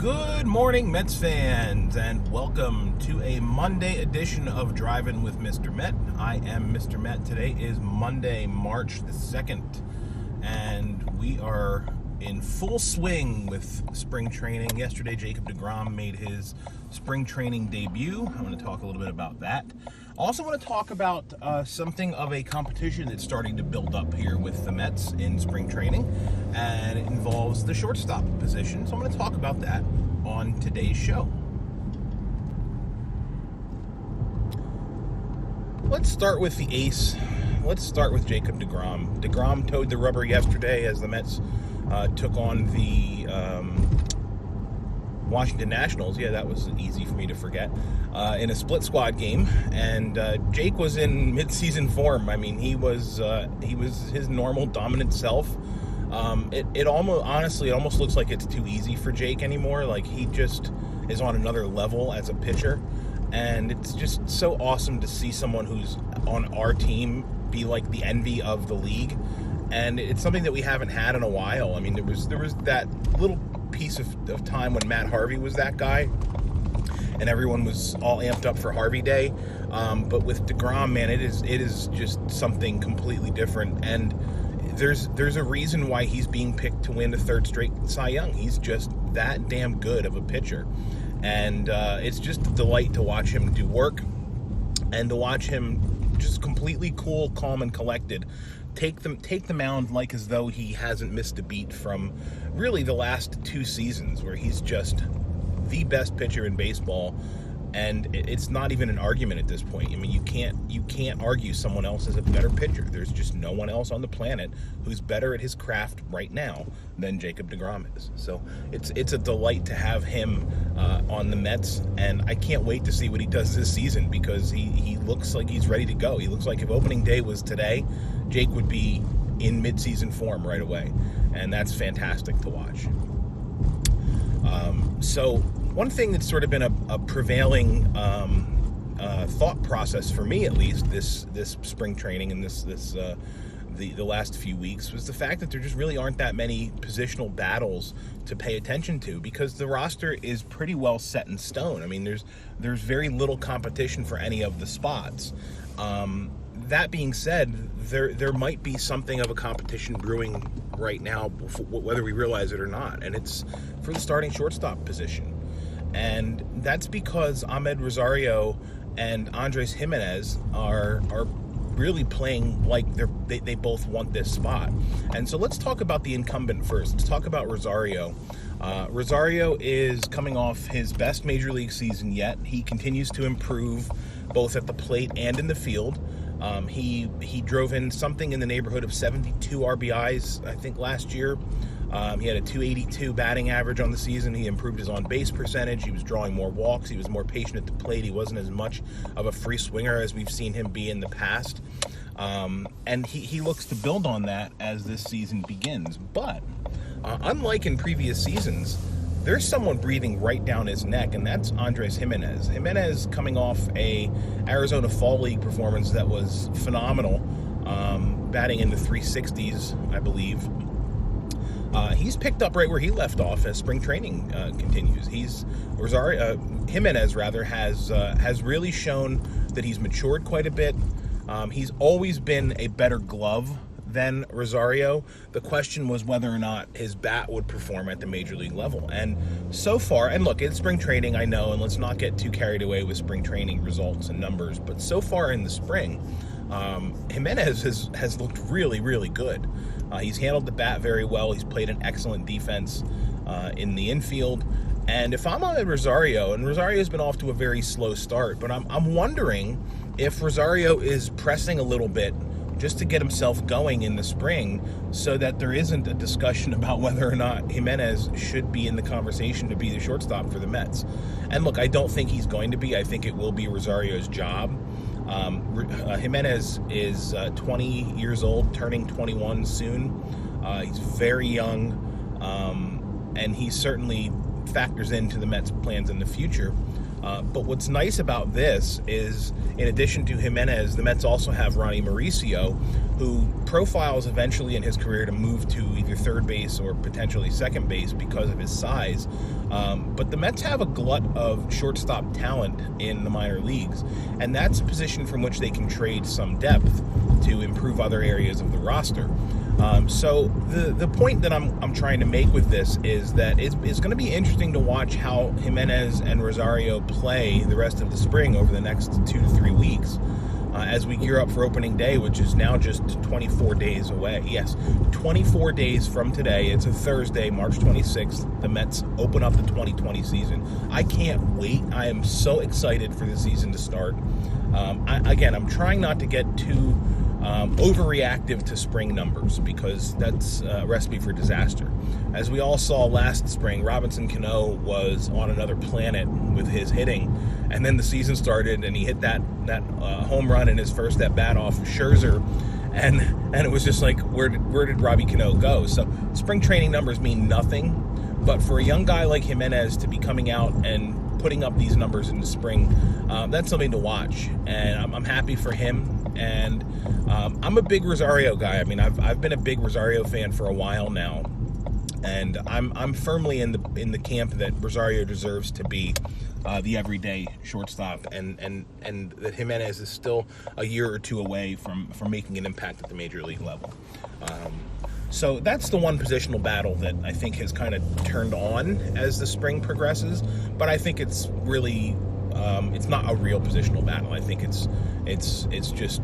Good morning, Mets fans, and welcome to a Monday edition of Drivin with Mr. Met. I am Mr. Met. Today is Monday, March the 2nd, and we are in full swing with spring training. Yesterday, Jacob deGrom made his spring training debut. I'm going to talk a little bit about that. I also want to talk about something of a competition that's starting to build up here with the Mets in spring training, and it involves the shortstop position. So I'm going to talk about that on today's show. Let's start with the ace. Let's start with Jacob deGrom. deGrom towed the rubber yesterday as the Mets took on the Washington Nationals. Yeah, that was easy for me to forget. In a split squad game, and Jake was in mid-season form. I mean, he was his normal dominant self. It almost looks like it's too easy for Jake anymore. Like, he just is on another level as a pitcher, and it's just so awesome to see someone who's on our team be like the envy of the league. And it's something that we haven't had in a while. I mean, there was that little piece of time when Matt Harvey was that guy, and everyone was all amped up for Harvey Day. But with deGrom, man, it is just something completely different. And there's a reason why he's being picked to win the third straight Cy Young. He's just that damn good of a pitcher, and it's just a delight to watch him do work and to watch him just completely cool, calm, and collected. Take the mound like as though he hasn't missed a beat from really the last two seasons, where he's just the best pitcher in baseball, and it's not even an argument at this point. I mean, you can't argue someone else is a better pitcher. There's just no one else on the planet who's better at his craft right now than Jacob deGrom is. So it's a delight to have him on the Mets, and I can't wait to see what he does this season, because he looks like he's ready to go. He looks like if opening day was today, Jake would be in mid-season form right away, and that's fantastic to watch. So one thing that's sort of been a prevailing thought process for me, at least this spring training and the last few weeks, was the fact that there just really aren't that many positional battles to pay attention to, because the roster is pretty well set in stone. I mean, there's very little competition for any of the spots. That being said, there might be something of a competition brewing right now, whether we realize it or not, and it's for the starting shortstop position. And that's because Amed Rosario and Andres Gimenez are really playing like they both want this spot. And so let's talk about the incumbent first. Let's talk about Rosario. Rosario is coming off his best major league season yet. He continues to improve both at the plate and in the field. He drove in something in the neighborhood of 72 RBIs, I think, last year. He had a .282 batting average on the season. He improved his on-base percentage. He was drawing more walks. He was more patient at the plate. He wasn't as much of a free swinger as we've seen him be in the past. And he looks to build on that as this season begins. But unlike in previous seasons, there's someone breathing right down his neck, and that's Andres Gimenez. Jimenez, coming off a Arizona Fall League performance that was phenomenal, batting in the 360s, I believe. He's picked up right where he left off as spring training continues. Jimenez has really shown that he's matured quite a bit. He's always been a better glove than Rosario. The question was whether or not his bat would perform at the major league level. And so far, and look, it's spring training, I know, and let's not get too carried away with spring training results and numbers, but so far in the spring, Jimenez has looked really, really good. He's handled the bat very well. He's played an excellent defense in the infield. And if I'm Amed Rosario, and Rosario's been off to a very slow start, but I'm wondering if Rosario is pressing a little bit just to get himself going in the spring, so that there isn't a discussion about whether or not Jimenez should be in the conversation to be the shortstop for the Mets. And look, I don't think he's going to be. I think it will be Rosario's job. Jimenez is 20 years old, turning 21 soon. He's very young, and he's certainly factors into the Mets' plans in the future. But what's nice about this is, in addition to Jimenez, the Mets also have Ronnie Mauricio, who profiles eventually in his career to move to either third base or potentially second base because of his size. But the Mets have a glut of shortstop talent in the minor leagues, and that's a position from which they can trade some depth to improve other areas of the roster. So the point that I'm trying to make with this is that it's going to be interesting to watch how Jimenez and Rosario play the rest of the spring over the next 2 to 3 weeks as we gear up for opening day, which is now just 24 days away. Yes, 24 days from today. It's a Thursday, March 26th. The Mets open up the 2020 season. I can't wait. I am so excited for the season to start. I'm trying not to get too overreactive to spring numbers, because that's a recipe for disaster. As we all saw last spring, Robinson Cano was on another planet with his hitting, and then the season started and he hit that home run in his first at bat off of Scherzer, and it was just like, where did Robbie Cano go? So spring training numbers mean nothing, but for a young guy like Jimenez to be coming out and putting up these numbers in the spring, that's something to watch, and I'm happy for him. And I'm a big Rosario guy. I mean, I've been a big Rosario fan for a while now, and I'm firmly in the camp that Rosario deserves to be the everyday shortstop, and that Jimenez is still a year or two away from making an impact at the major league level. So that's the one positional battle that I think has kind of turned on as the spring progresses, but I think it's really it's not a real positional battle. I think it's just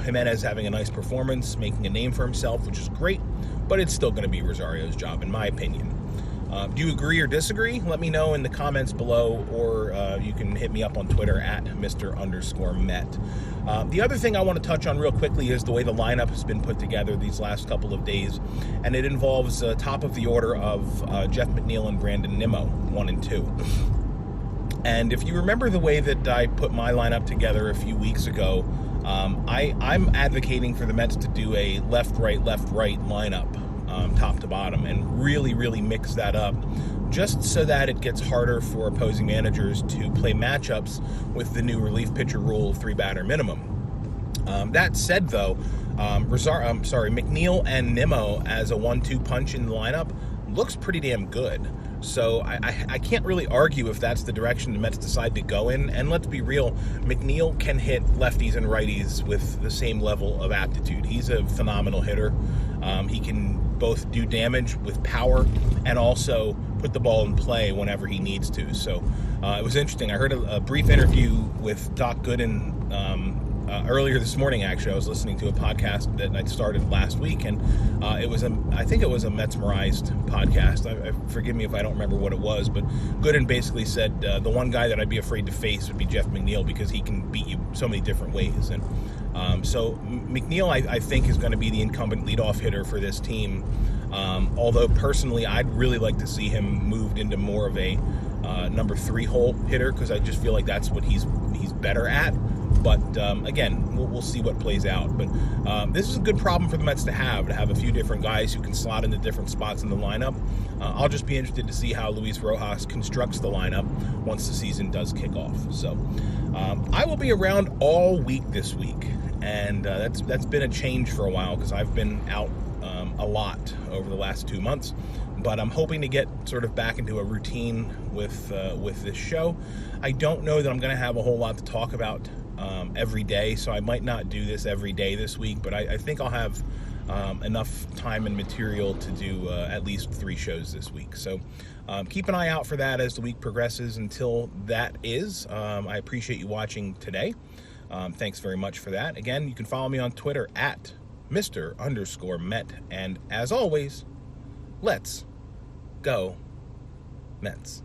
Jimenez having a nice performance, making a name for himself, which is great, but it's still going to be Rosario's job, in my opinion. Do you agree or disagree? Let me know in the comments below, or you can hit me up on Twitter at Mr_Met. The other thing I want to touch on real quickly is the way the lineup has been put together these last couple of days, and it involves top of the order of Jeff McNeil and Brandon Nimmo, 1 and 2. And if you remember the way that I put my lineup together a few weeks ago, I'm advocating for the Mets to do a left-right lineup, top to bottom, and really mix that up, just so that it gets harder for opposing managers to play matchups with the new relief pitcher rule, 3-batter minimum. That said, though, McNeil and Nimmo as a 1-2 punch in the lineup looks pretty damn good. So I can't really argue if that's the direction the Mets decide to go in. And let's be real, McNeil can hit lefties and righties with the same level of aptitude. He's a phenomenal hitter. He can both do damage with power and also put the ball in play whenever he needs to. So it was interesting. I heard a brief interview with Doc Gooden earlier this morning. Actually, I was listening to a podcast that I started last week, and I think it was a Metsmerized podcast. Forgive me if I don't remember what it was, but Gooden basically said the one guy that I'd be afraid to face would be Jeff McNeil, because he can beat you so many different ways. And so McNeil, I think, is going to be the incumbent leadoff hitter for this team. Although personally, I'd really like to see him moved into more of a number 3 hole hitter, because I just feel like that's what he's better at. But again, we'll see what plays out. But this is a good problem for the Mets to have a few different guys who can slot into different spots in the lineup. I'll just be interested to see how Luis Rojas constructs the lineup once the season does kick off. So I will be around all week this week, and that's been a change for a while, because I've been out a lot over the last 2 months. But I'm hoping to get sort of back into a routine with this show. I don't know that I'm going to have a whole lot to talk about every day, so I might not do this every day this week, but I think I'll have enough time and material to do at least 3 shows this week. So keep an eye out for that as the week progresses. Until that is, I appreciate you watching today. Thanks very much for that. Again, you can follow me on Twitter at Mr_Met. And as always, let's go Mets.